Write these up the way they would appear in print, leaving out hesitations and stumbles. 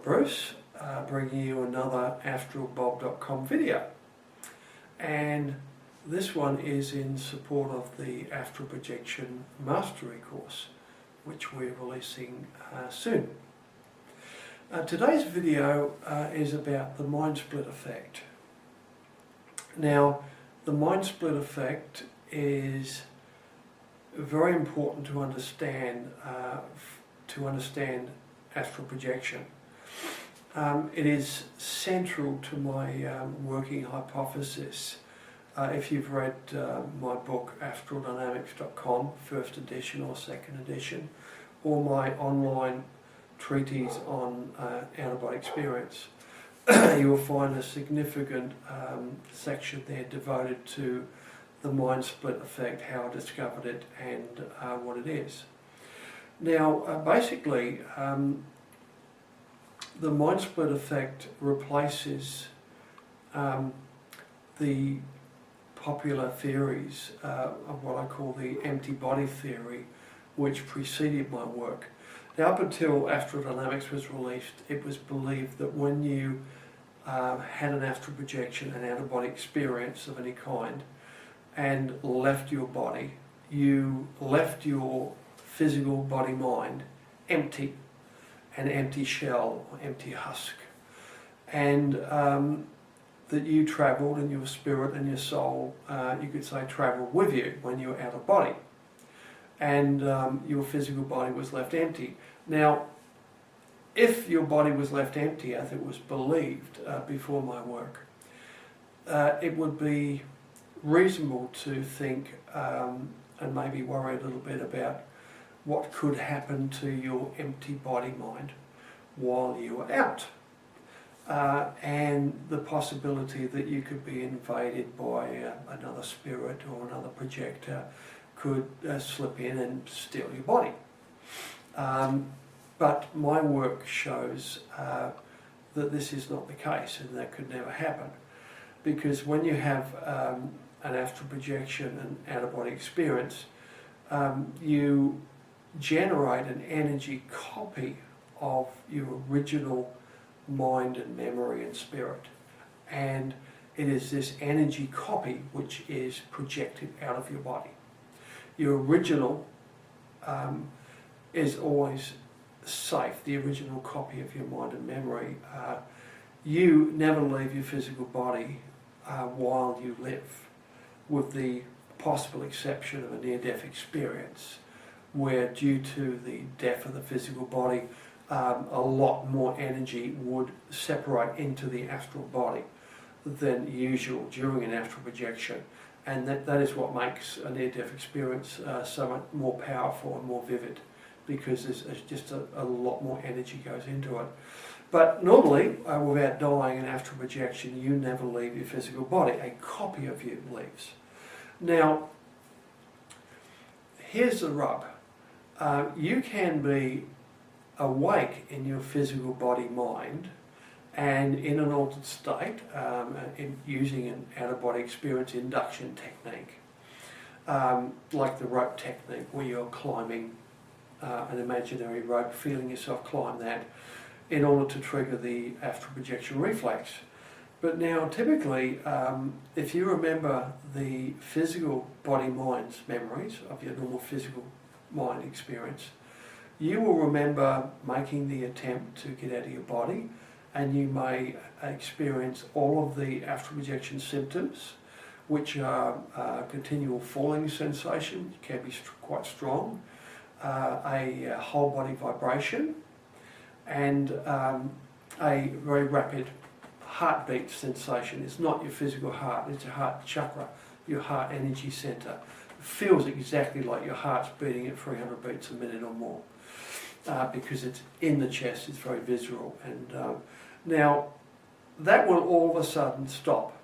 Bruce, bringing you another astralbob.com video, and this one is in support of the Astral Projection Mastery course, which we're releasing soon. Today's video is about the mind split effect. Now, the mind split effect is very important to understand astral projection. It is central to my working hypothesis. If you've read my book astraldynamics.com, first edition or second edition, or my online treatise on out-of-body experience, you will find a significant section there devoted to the mind split effect, how I discovered it, and what it is. Now, basically, the mind split effect replaces the popular theories of what I call the empty body theory, which preceded my work. Now, up until Astral Dynamics was released, it was believed that when you had an astral projection, an out-of-body experience of any kind, and left your body, you left your physical body-mind empty, an empty shell, or empty husk, and that you travelled, and your spirit and your soul, you could say, travelled with you when you were out of body, and your physical body was left empty. Now, if your body was left empty, as it was believed before my work, it would be reasonable to think and maybe worry a little bit about what could happen to your empty body mind while you were out, and the possibility that you could be invaded by another spirit or another projector could slip in and steal your body. But my work shows that this is not the case, and that could never happen, because when you have an astral projection and out-of-body experience, you generate an energy copy of your original mind and memory and spirit, and it is this energy copy which is projected out of your body. Your original is always safe, the original copy of your mind and memory. You never leave your physical body while you live, with the possible exception of a near-death experience, where due to the death of the physical body, a lot more energy would separate into the astral body than usual during an astral projection, and that is what makes a near-death experience so much more powerful and more vivid, because there's just a lot more energy goes into it. But normally, without dying in astral projection, you never leave your physical body. A copy of you leaves. Now, here's the rub. You can be awake in your physical body-mind and in an altered state, using an out-of-body experience induction technique, like the rope technique, where you're climbing an imaginary rope, feeling yourself climb that in order to trigger the astral projection reflex. But now, typically, if you remember the physical body-mind's memories of your normal physical mind experience, you will remember making the attempt to get out of your body, and you may experience all of the astral projection symptoms, which are continual falling sensation, can be quite strong, a whole body vibration, and a very rapid heartbeat sensation. It's not your physical heart, it's your heart chakra, your heart energy center. It feels exactly like your heart's beating at 300 beats a minute or more, because it's in the chest, it's very visceral. And now, that will all of a sudden stop,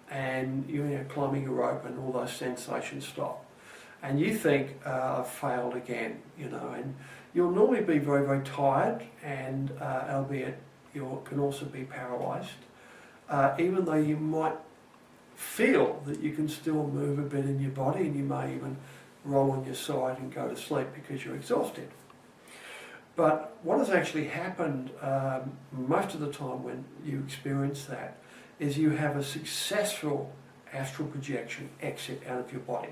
and you're climbing a rope and all those sensations stop. And you think, I've failed again, and you'll normally be very, very tired, and albeit you can also be paralysed, even though you might feel that you can still move a bit in your body, and you may even roll on your side and go to sleep because you're exhausted. But what has actually happened most of the time when you experience that is you have a successful astral projection exit out of your body.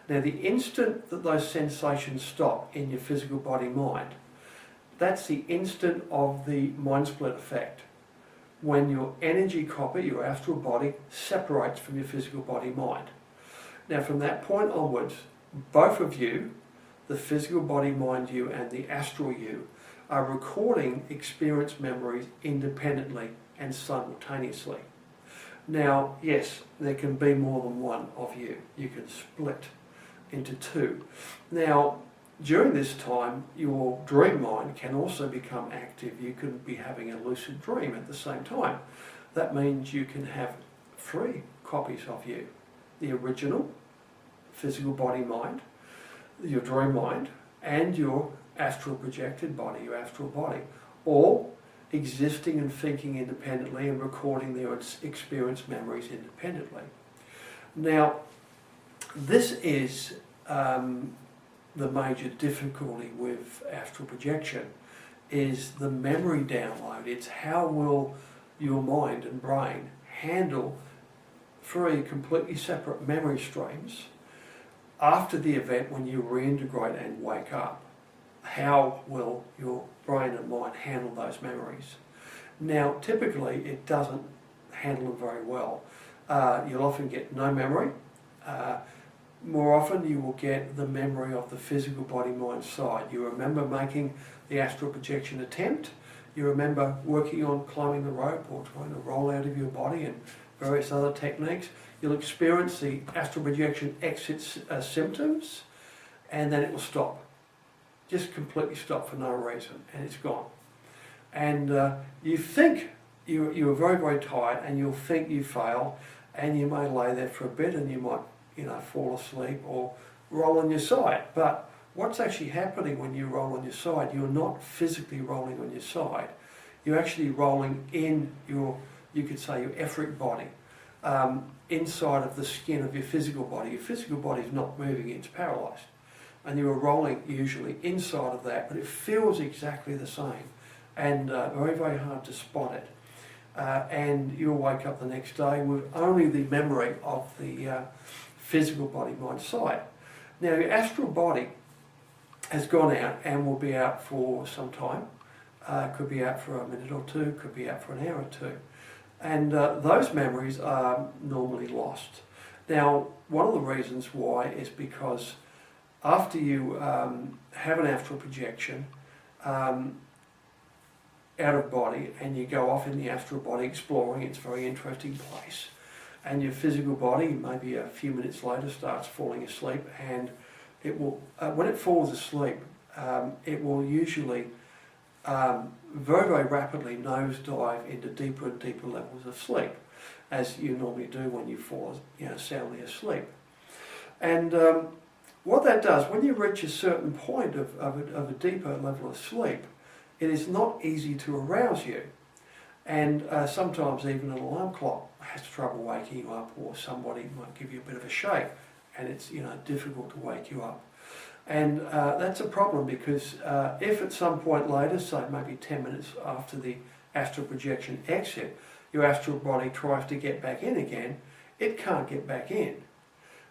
Now the instant that those sensations stop in your physical body-mind, that's the instant of the mind split effect, when your energy copy, your astral body, separates from your physical body-mind. Now from that point onwards, both of you, the physical body-mind you and the astral you, are recording experience memories independently and simultaneously. Now, yes, there can be more than one of you. You can split into two. Now, during this time, your dream mind can also become active. You can be having a lucid dream at the same time. That means you can have 3 copies of you. The original physical body mind, your dream mind, and your astral projected body, your astral body, all existing and thinking independently and recording their experience memories independently. Now, this is the major difficulty with astral projection, is the memory download. It's how will your mind and brain handle 3 completely separate memory streams after the event when you reintegrate and wake up. How will your brain and mind handle those memories? Now, typically it doesn't handle them very well. You'll often get no memory. More often you will get the memory of the physical body-mind side. You remember making the astral projection attempt. You remember working on climbing the rope or trying to roll out of your body and various other techniques. You'll experience the astral projection exit symptoms, and then it will stop. Just completely stop for no reason, and it's gone. And you think you're very, very tired, and you'll think you failed, and you may lay there for a bit, and you might, fall asleep or roll on your side. But what's actually happening when you roll on your side? You're not physically rolling on your side. You're actually rolling in your, you could say, your etheric body, inside of the skin of your physical body. Your physical body is not moving, it's paralysed. And you are rolling usually inside of that, but it feels exactly the same, and very, very hard to spot it. And you'll wake up the next day with only the memory of the physical body-mind side. Now, your astral body has gone out and will be out for some time. Could be out for a minute or two, could be out for an hour or two. And those memories are normally lost. Now, one of the reasons why is because after you have an astral projection out of body and you go off in the astral body exploring, it's a very interesting place, and your physical body maybe a few minutes later starts falling asleep, and it will, when it falls asleep, it will usually very, very rapidly nosedive into deeper and deeper levels of sleep, as you normally do when you fall soundly asleep. And what that does, when you reach a certain point of a deeper level of sleep, it is not easy to arouse you. And sometimes even an alarm clock has trouble waking you up, or somebody might give you a bit of a shake, and it's difficult to wake you up. And that's a problem, because if at some point later, say maybe 10 minutes after the astral projection exit, your astral body tries to get back in again, it can't get back in.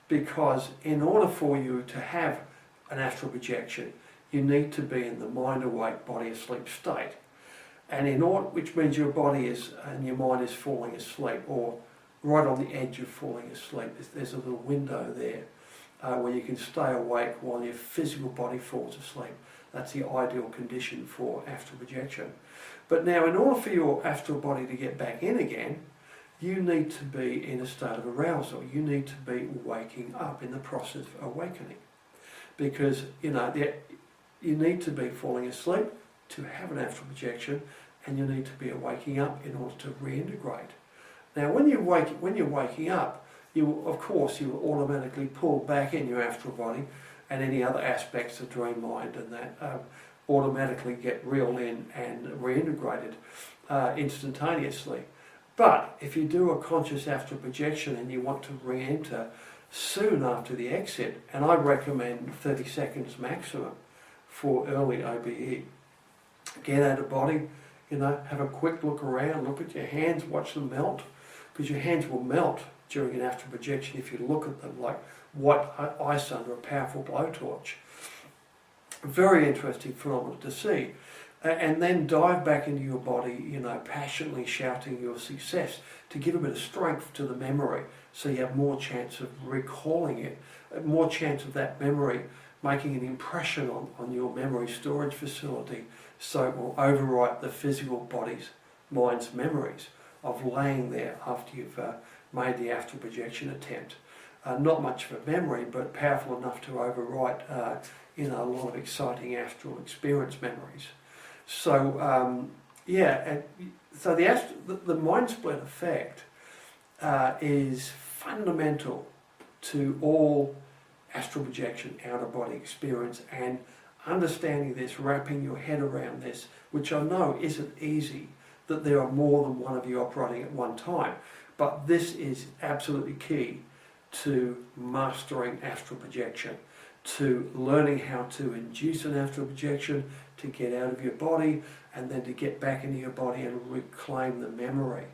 Because in order for you to have an astral projection, you need to be in the mind awake, body asleep state. And which means your body is, and your mind is falling asleep, or right on the edge of falling asleep. There's a little window there where you can stay awake while your physical body falls asleep. That's the ideal condition for astral projection. But now, in order for your astral body to get back in again, you need to be in a state of arousal. You need to be waking up, in the process of awakening. Because, you need to be falling asleep to have an astral projection, and you need to be waking up in order to reintegrate. Now, when you're waking up, you will automatically pull back in your astral body, and any other aspects of dream mind and that automatically get reeled in and reintegrated instantaneously. But if you do a conscious astral projection and you want to re-enter soon after the exit, and I recommend 30 seconds maximum for early OBE, get out of body, have a quick look around, look at your hands, watch them melt, because your hands will melt during an astral projection if you look at them like white ice under a powerful blowtorch. Very interesting phenomenon to see. And then dive back into your body, passionately shouting your success to give a bit of strength to the memory, so you have more chance of recalling it, more chance of that memory making an impression on your memory storage facility, so it will overwrite the physical mind's memories of laying there after you've made the astral projection attempt. Not much of a memory, but powerful enough to overwrite a lot of exciting astral experience memories. So so the mind split effect is fundamental to all astral projection, outer body experience, and understanding this, wrapping your head around this, which I know isn't easy, that there are more than one of you operating at one time, but this is absolutely key to mastering astral projection, to learning how to induce an astral projection, to get out of your body, and then to get back into your body and reclaim the memory,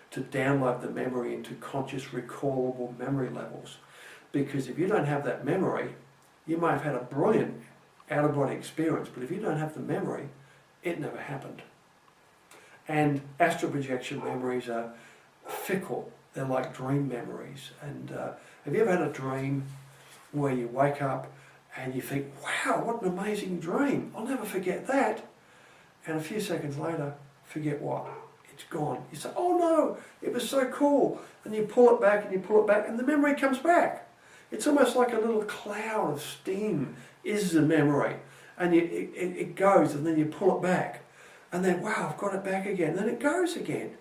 to download the memory into conscious recallable memory levels. Because if you don't have that memory, you might have had a brilliant out-of-body experience, but if you don't have the memory, it never happened. And astral projection memories are fickle. They're like dream memories. And have you ever had a dream where you wake up and you think, wow, what an amazing dream, I'll never forget that. And a few seconds later, forget what? It's gone. You say, oh no, it was so cool. And you pull it back and you pull it back and the memory comes back. It's almost like a little cloud of steam is the memory. And it goes and then you pull it back. And then, wow, I've got it back again. And then it goes again.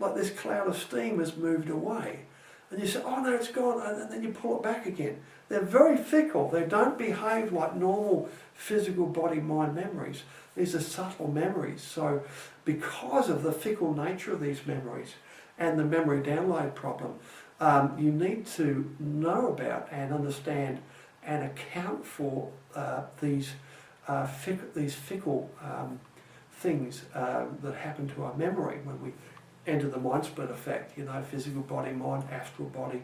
Like this cloud of steam has moved away. And you say, oh no, it's gone. And then you pull it back again. They're very fickle. They don't behave like normal physical body-mind memories. These are subtle memories. So because of the fickle nature of these memories and the memory download problem, you need to know about and understand and account for these fickle things that happen to our memory when we enter the mind split effect, physical body, mind, astral body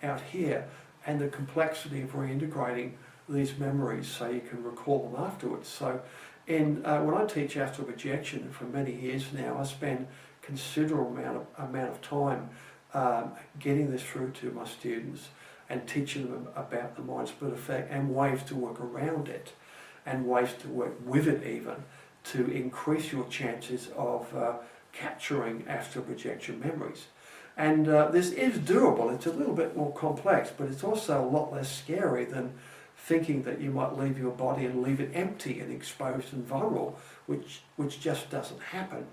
out here, and the complexity of reintegrating these memories so you can recall them afterwards. So when I teach astral projection for many years now, I spend considerable amount of time getting this through to my students and teaching them about the mind split effect and ways to work around it and ways to work with it even to increase your chances of capturing astral projection memories. And this is doable. It's a little bit more complex, but it's also a lot less scary than thinking that you might leave your body and leave it empty and exposed and vulnerable, which just doesn't happen.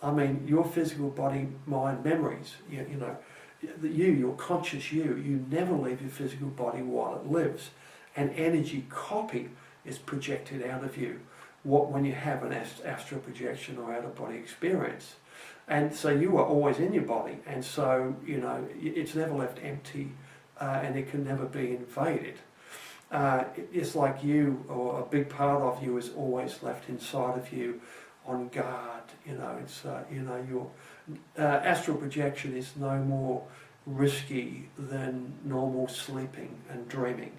I mean, your physical body, mind memories, your conscious you never leave your physical body while it lives. An energy copy is projected out of you when you have an astral projection or out-of-body experience. And so you are always in your body, and so, it's never left empty and it can never be invaded. It's like you, or a big part of you is always left inside of you on guard. Your astral projection is no more risky than normal sleeping and dreaming.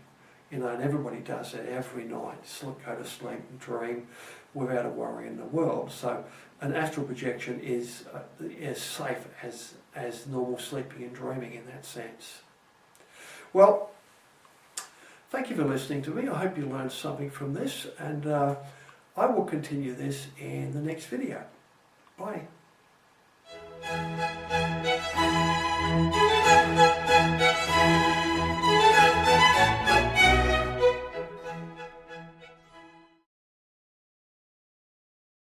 And everybody does that every night, go to sleep and dream without a worry in the world. So an astral projection is as safe as normal sleeping and dreaming in that sense. Well, thank you for listening to me. I hope you learned something from this, and I will continue this in the next video. Bye.